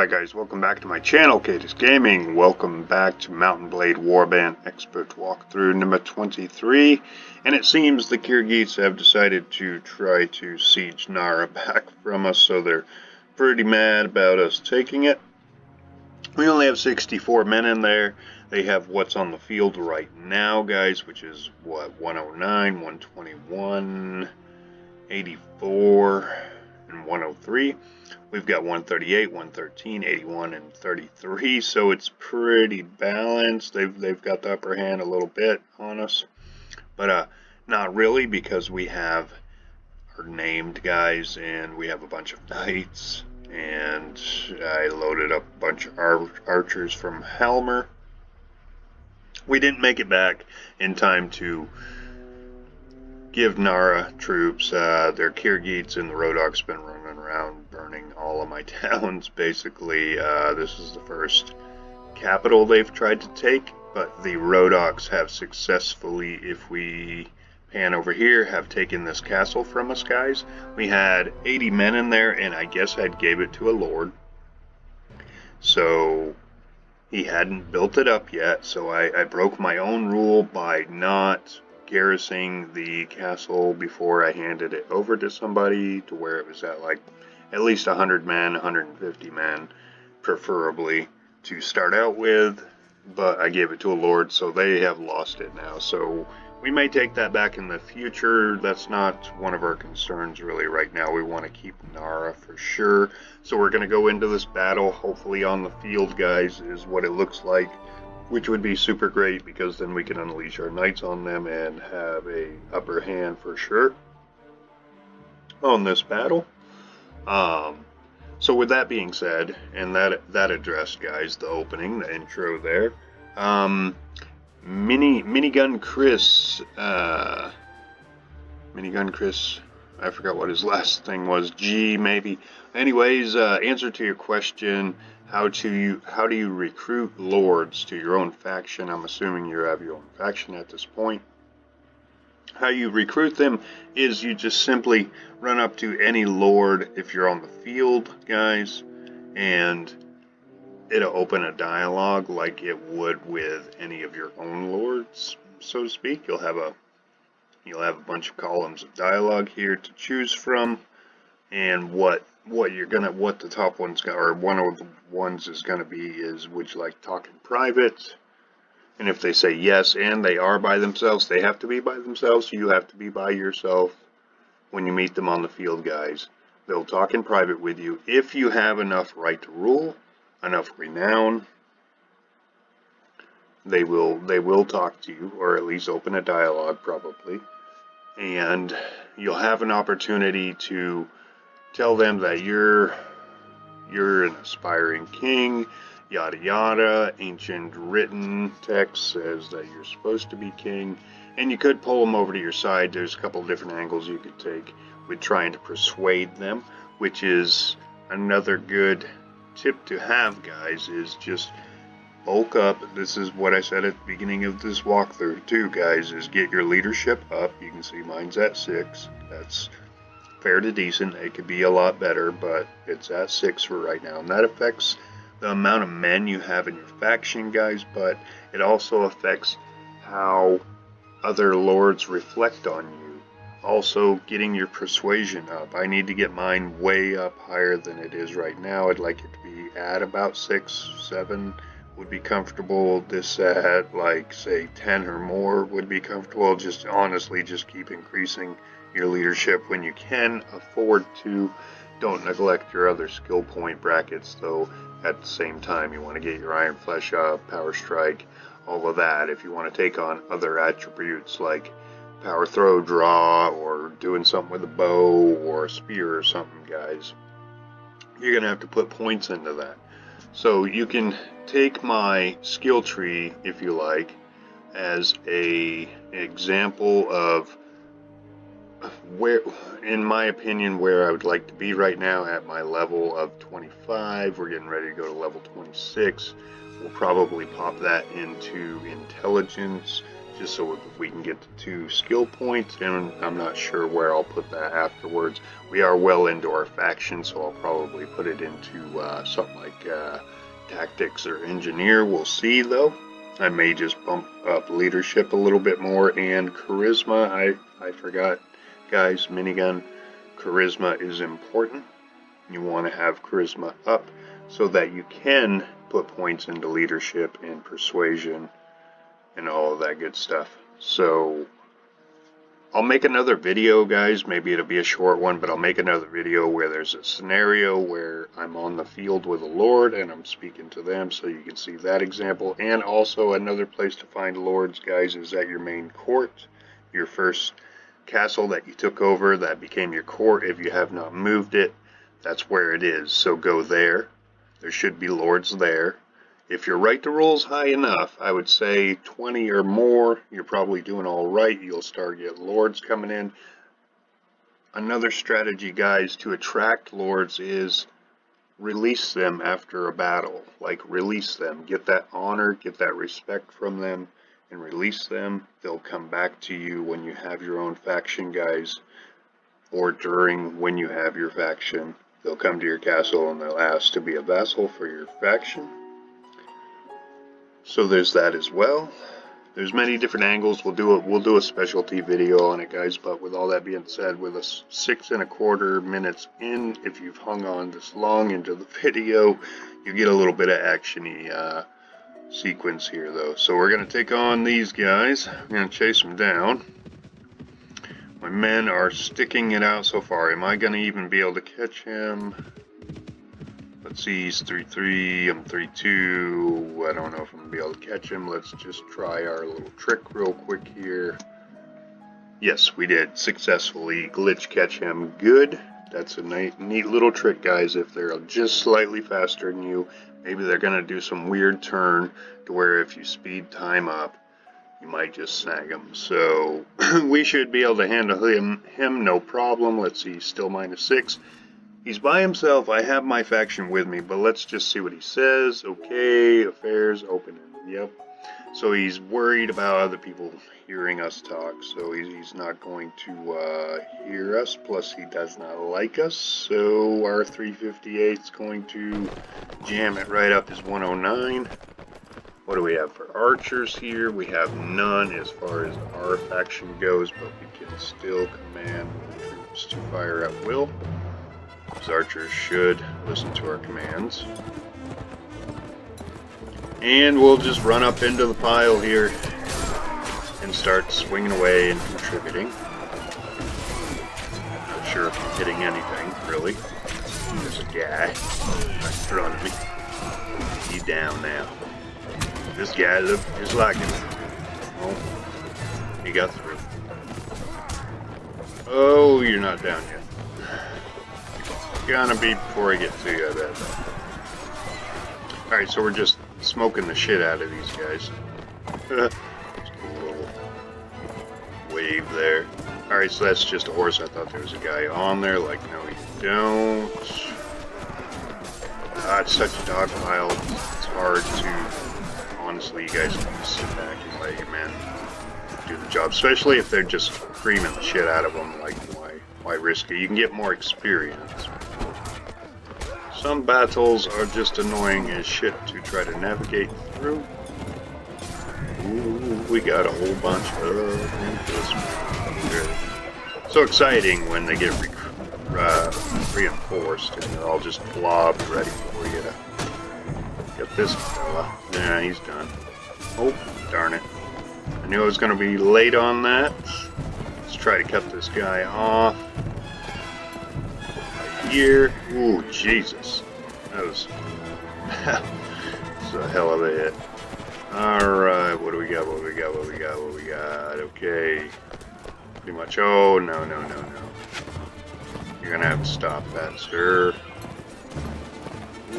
Alright guys, welcome back to my channel, Khergits Gaming. Welcome back to Mountain Blade Warband Expert Walkthrough number 23. And it seems the Khergits have decided to try to siege Narra back from us, so they're pretty mad about us taking it. We only have 64 men in there. They have what's on the field right now, guys, which is what, 109, 121, 84, and 103. We've got 138, 113, 81, and 33, so it's pretty balanced. They've got the upper hand a little bit on us, but not really, because we have our named guys and we have a bunch of knights, and I loaded up a bunch of archers from Helmer. We didn't make it back in time to give Narra troops. Their Khergits and the Rodok's been running around burning all of my towns, basically. This is the first capital they've tried to take, but the Rodoks have successfully, if we pan over here, have taken this castle from us, guys. We had 80 men in there, and I guess I'd gave it to a lord. So he hadn't built it up yet, so I broke my own rule by not garrisoning the castle before I handed it over to somebody, to where it was at like at least 100 men, 150 men, preferably to start out with, but I gave it to a lord, so they have lost it now. So we may take that back in the future. That's not one of our concerns really right now. We want to keep Narra for sure. So we're going to go into this battle, hopefully on the field, guys, is what it looks like, which would be super great, because then we can unleash our knights on them and have a upper hand for sure on this battle. So with that being said, and that addressed, guys, the opening, the intro there. Minigun Chris, I forgot what his last thing was, G maybe. Anyways, answer to your question, how do you recruit lords to your own faction? I'm assuming you have your own faction at this point. How you recruit them is you just simply run up to any lord if you're on the field, guys, and it'll open a dialogue like it would with any of your own lords, so to speak. You'll have a bunch of columns of dialogue here to choose from, and what the top one's got, or one of the ones is gonna be, is, would you like to talk in private? And if they say yes, and they are by themselves, they have to be by themselves, you have to be by yourself when you meet them on the field, guys. They'll talk in private with you. If you have enough right to rule, enough renown, they will talk to you, or at least open a dialogue probably, and you'll have an opportunity to tell them that you're an aspiring king, yada yada. Ancient written text says that you're supposed to be king, and you could pull them over to your side. There's a couple different angles you could take with trying to persuade them, which is another good tip to have, guys, is just bulk up. This is what I said at the beginning of this walkthrough too, guys, is get your leadership up. You can see mine's at 6. That's fair to decent. It could be a lot better, but it's at 6 for right now, and that affects the amount of men you have in your faction, guys, but it also affects how other lords reflect on you. Also, getting your persuasion up. I need to get mine way up higher than it is right now. I'd like it to be at about 6, 7 would be comfortable. This at like say 10 or more would be comfortable. Just honestly, just keep increasing your leadership when you can afford to. Don't neglect your other skill point brackets, though. At the same time, you want to get your Iron Flesh up, Power Strike, all of that. If you want to take on other attributes like Power Throw, Draw, or doing something with a bow or a spear or something, guys, you're going to have to put points into that. So you can take my skill tree, if you like, as an example of where, in my opinion, where I would like to be right now at my level of 25. We're getting ready to go to level 26. We'll probably pop that into intelligence just so we can get to 2 skill points, and I'm not sure where I'll put that afterwards. We are well into our faction, so I'll probably put it into something like tactics or engineer. We'll see though. I may just bump up leadership a little bit more, and charisma. I forgot, guys, minigun charisma is important. You want to have charisma up so that you can put points into leadership and persuasion and all of that good stuff. So I'll make another video, guys. Maybe it'll be a short one, but I'll make another video where there's a scenario where I'm on the field with a lord and I'm speaking to them, so you can see that example. And also another place to find lords, guys, is at your main court, your first castle that you took over that became your court. If you have not moved it, that's where it is. So go there. There should be lords there. If your right to roll is high enough, I would say 20 or more, you're probably doing all right. You'll start getting lords coming in. Another strategy, guys, to attract lords is release them after a battle. Like, release them. Get that honor, get that respect from them, and release them. They'll come back to you when you have your own faction, guys, or during when you have your faction. They'll come to your castle and they'll ask to be a vassal for your faction. So there's that as well. There's many different angles. We'll do a specialty video on it, guys. But with all that being said, with us 6 1/4 minutes in, if you've hung on this long into the video, you get a little bit of actiony sequence here, though. So we're gonna take on these guys. I'm gonna chase them down. My men are sticking it out so far. Am I gonna even be able to catch him? Let's see, he's 3-3, I'm 3-2. I don't know if I'm gonna be able to catch him. Let's just try our little trick real quick here. Yes, we did successfully glitch catch him. Good. That's a neat little trick, guys. If they're just slightly faster than you, maybe they're gonna do some weird turn to where if you speed time up, you might just snag him. So we should be able to handle him no problem. Let's see, he's still -6. He's by himself. I have my faction with me, but let's just see what he says. Okay, affairs open. Yep. So he's worried about other people hearing us talk, so he's not going to hear us. Plus, he does not like us, so our 358 is going to jam it right up his 109. What do we have for archers here? We have none as far as our faction goes, but we can still command troops to fire at will. These archers should listen to our commands. And we'll just run up into the pile here and start swinging away and contributing. Not sure if I'm hitting anything, really. There's a guy right in front of me. He's down now. This guy looked just like him. Oh, he got through. Oh, you're not down yet. Gonna be before I get to you, I bet. Alright, so we're just smoking the shit out of these guys. Cool little wave there. Alright, so that's just a horse. I thought there was a guy on there. Like, no, you don't. It's such a dog pile. It's hard to... Honestly, you guys can just sit back and let your men do the job. Especially if they're just creaming the shit out of them. Like, why risk it? You can get more experience. Some battles are just annoying as shit to try to navigate through. Ooh, we got a whole bunch of this. So exciting when they get reinforced and they're all just blobbed ready for you to get this fella. Yeah, he's done. Oh, darn it. I knew I was going to be late on that. Let's try to cut this guy off. Here. Ooh, Jesus. That was that's a hell of a hit. Alright, what do we got? What do we got? What do we got? What do we got? Okay. Pretty much. Oh, no. You're gonna have to stop that, sir.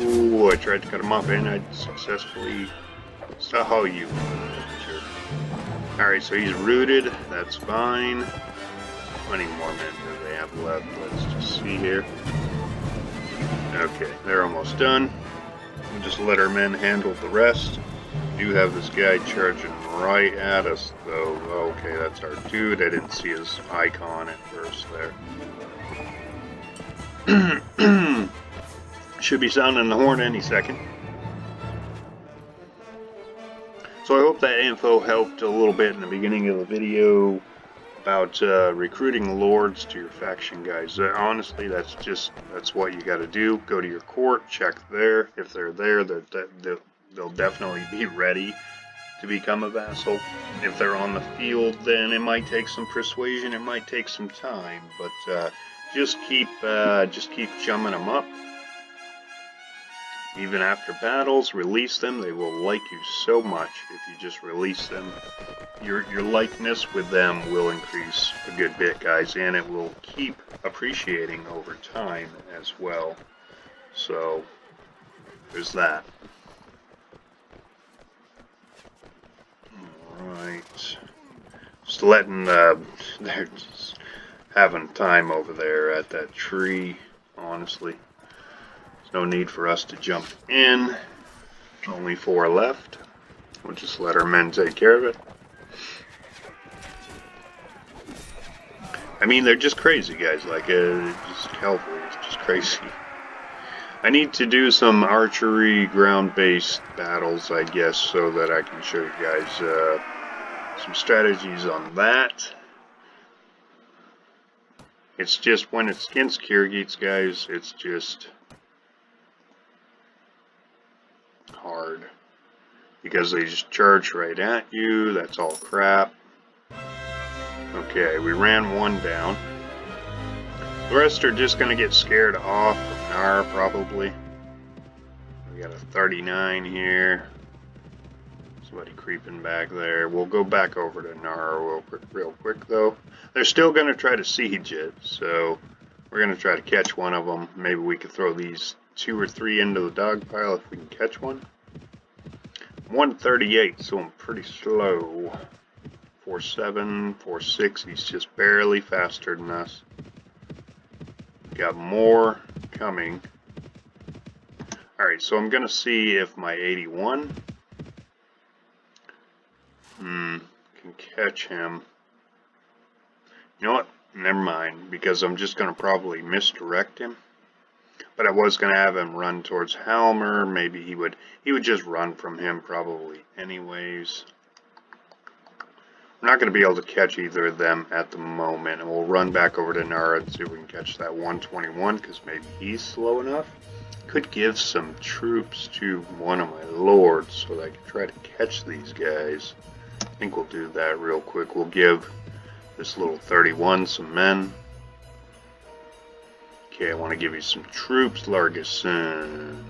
Ooh, I tried to cut him off and I successfully saw you. Sure. Alright, so he's rooted. That's fine. How many more men do they have left? Let's just see here. Okay, they're almost done. We'll just let our men handle the rest. do have this guy charging right at us, though. Okay, that's our dude. I didn't see his icon at first there. Should be sounding the horn any second. So I hope that info helped a little bit in the beginning of the video about recruiting lords to your faction, guys. Honestly, that's what you got to do. Go to your court, check there. If they're there, they'll definitely be ready to become a vassal. If they're on the field, then it might take some persuasion. It might take some time, but just keep chumming them up. Even after battles, release them. They will like you so much if you just release them. Your likeness with them will increase a good bit, guys, and it will keep appreciating over time as well. So there's that. Alright. Just letting they're just having time over there at that tree, honestly. No need for us to jump in. Only 4 left. We'll just let our men take care of it. I mean, they're just crazy, guys. Like, just cavalry is just crazy. I need to do some archery ground-based battles, I guess, so that I can show you guys some strategies on that. It's just when it's against Khergits, guys, it's just hard because they just charge right at you. That's all crap. Okay, we ran one down. The rest are just gonna get scared off from Narra, probably. We got a 39 here. Somebody creeping back there. We'll go back over to Narra real quick though. They're still gonna try to siege it, so we're gonna try to catch one of them. Maybe we could throw these 2 or 3 into the dog pile if we can catch one. 138, so I'm pretty slow. 47, 46, he's just barely faster than us. Got more coming. Alright, so I'm gonna see if my 81 can catch him. You know what? Never mind, because I'm just gonna probably misdirect him. But I was going to have him run towards Halmer. Maybe he would just run from him probably anyways. We're not going to be able to catch either of them at the moment. And we'll run back over to Narra and see if we can catch that 121 because maybe he's slow enough. Could give some troops to one of my lords so that I can try to catch these guys. I think we'll do that real quick. We'll give this little 31 some men. Okay, I want to give you some troops, Largison.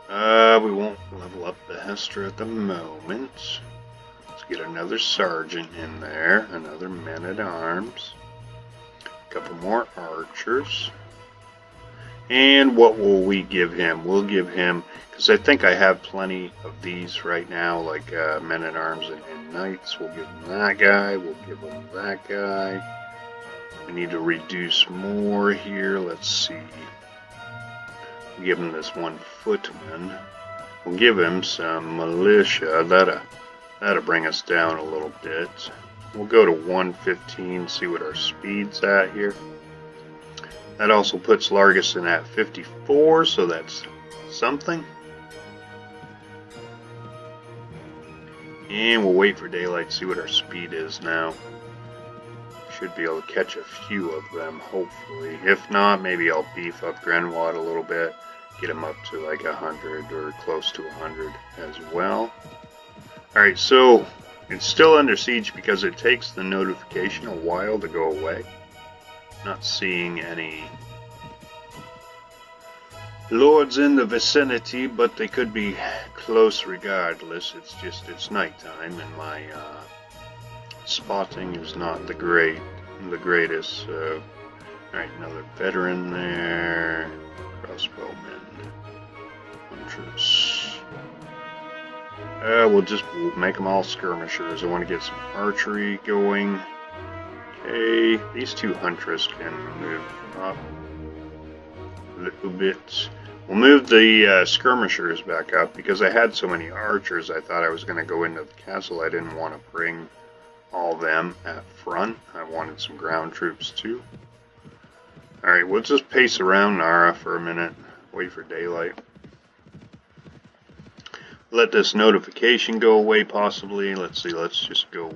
We won't level up the Hester at the moment. Let's get another sergeant in there, another man-at-arms, a couple more archers. And what will we give him? We'll give him, because I think I have plenty of these right now, like men-at-arms and knights. We'll give him that guy, we'll give him that guy. We need to reduce more here. Let's see. We'll give him this 1 footman. We'll give him some militia. That'll bring us down a little bit. We'll go to 115, see what our speed's at here. That also puts Largison at 54, so that's something. And we'll wait for daylight, see what our speed is now. Should be able to catch a few of them, hopefully. If not, maybe I'll beef up Grenwad a little bit, get him up to like 100 or close to 100 as well. Alright, so it's still under siege because it takes the notification a while to go away. Not seeing any lords in the vicinity, but they could be close regardless. It's nighttime and my spotting is not the greatest. So, alright, another veteran there. Crossbowmen. Hunters. We'll make them all skirmishers. I want to get some archery going. Okay, these 2 hunters can move up a little bit. We'll move the skirmishers back up because I had so many archers. I thought I was going to go into the castle. I didn't want to bring all of them at front. I wanted some ground troops too. Alright, we'll just pace around Narra for a minute. Wait for daylight. Let this notification go away possibly. Let's see, let's just go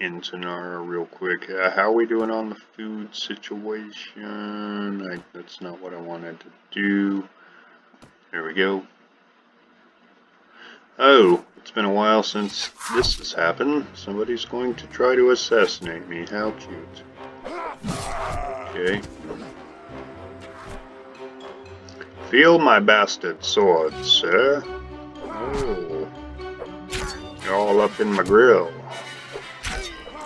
into Narra real quick. How are we doing on the food situation? That's not what I wanted to do. There we go. Oh, it's been a while since this has happened. Somebody's going to try to assassinate me. How cute. Okay. Feel my bastard sword, sir. Oh. You're all up in my grill.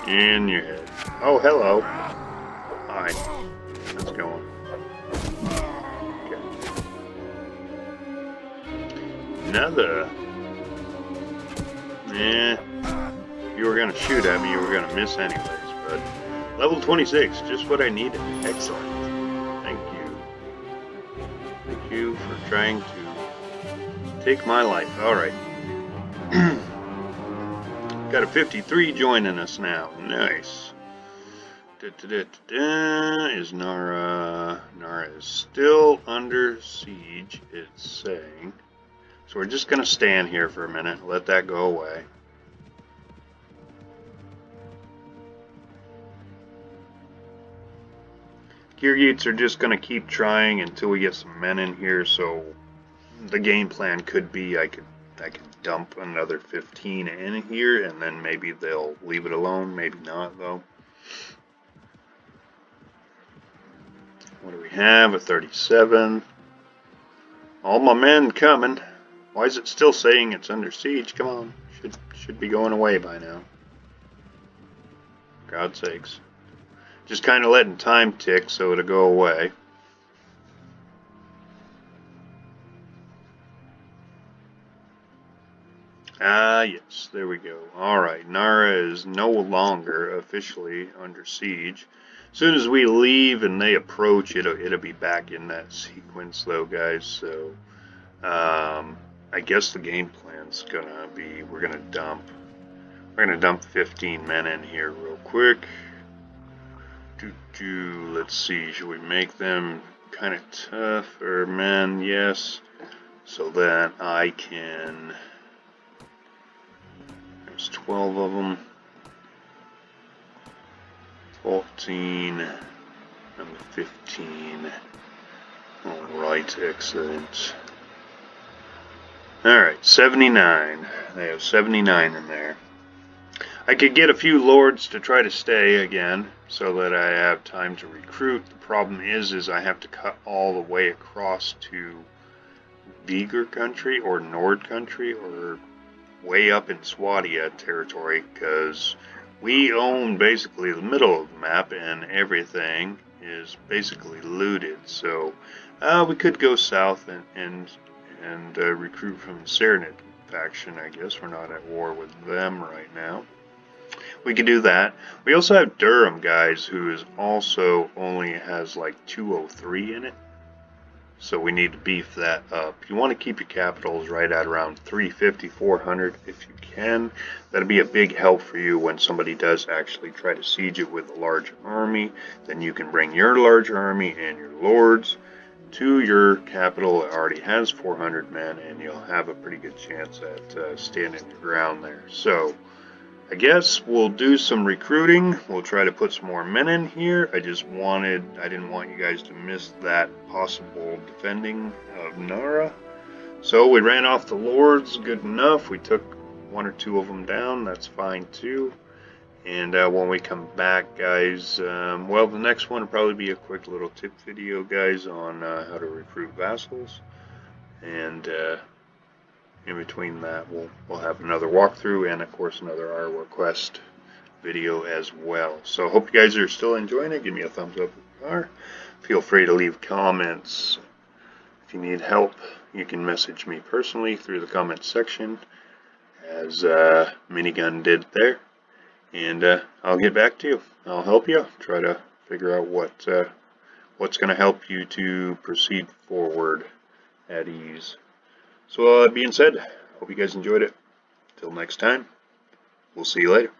In your head. Oh, hello. Hi. How's it going? Okay. Another. Yeah. If you were going to shoot at me, you were going to miss anyways, but level 26, just what I needed. Excellent. Thank you. Thank you for trying to take my life. Alright. Got a 53 joining us now. Nice. Is Narra. Narra is still under siege, it's saying. So we're just going to stand here for a minute and let that go away. Khergits are just going to keep trying until we get some men in here, so the game plan could be I could dump another 15 in here and then maybe they'll leave it alone, maybe not though. What do we have? A 37. All my men coming. Why is it still saying it's under siege? Come on. Should be going away by now. For God's sakes. Just kind of letting time tick so it'll go away. Ah, yes, there we go. Alright, Narra is no longer officially under siege. As soon as we leave and they approach, it'll be back in that sequence though, guys. So, I guess the game plan's gonna be, we're gonna dump 15 men in here real quick. Let's see, should we make them kind of tough or men? Yes, so that I can. There's 12 of them. 14 and the 15. Alright, excellent. Alright, 79. They have 79 in there. I could get a few lords to try to stay again so that I have time to recruit. The problem is I have to cut all the way across to Vigor country or Nord country or way up in Swadia territory because we own basically the middle of the map and everything is basically looted. So we could go south and recruit from the Serenid faction. I guess we're not at war with them right now. We could do that. We also have Durham, guys, who is also only has like 203 in it. So we need to beef that up. You want to keep your capitals right at around 350, 400 if you can. That'll be a big help for you when somebody does actually try to siege it with a large army. Then you can bring your large army and your lords to your capital. It already has 400 men and you'll have a pretty good chance at standing your ground there. So I guess we'll do some recruiting. We'll try to put some more men in here. I didn't want you guys to miss that possible defending of Narra. So we ran off the lords, good enough. We took one or two of them down, that's fine too. And when we come back, guys, well, the next one will probably be a quick little tip video, guys, on how to recruit vassals. And in between that, we'll have another walkthrough and, of course, another our request video as well. So hope you guys are still enjoying it. Give me a thumbs up if you are. Feel free to leave comments. If you need help, you can message me personally through the comments section, as Minigun did there. And I'll get back to you. I'll help you. Try to figure out what's going to help you to proceed forward at ease. So that being said, hope you guys enjoyed it. Till next time, we'll see you later.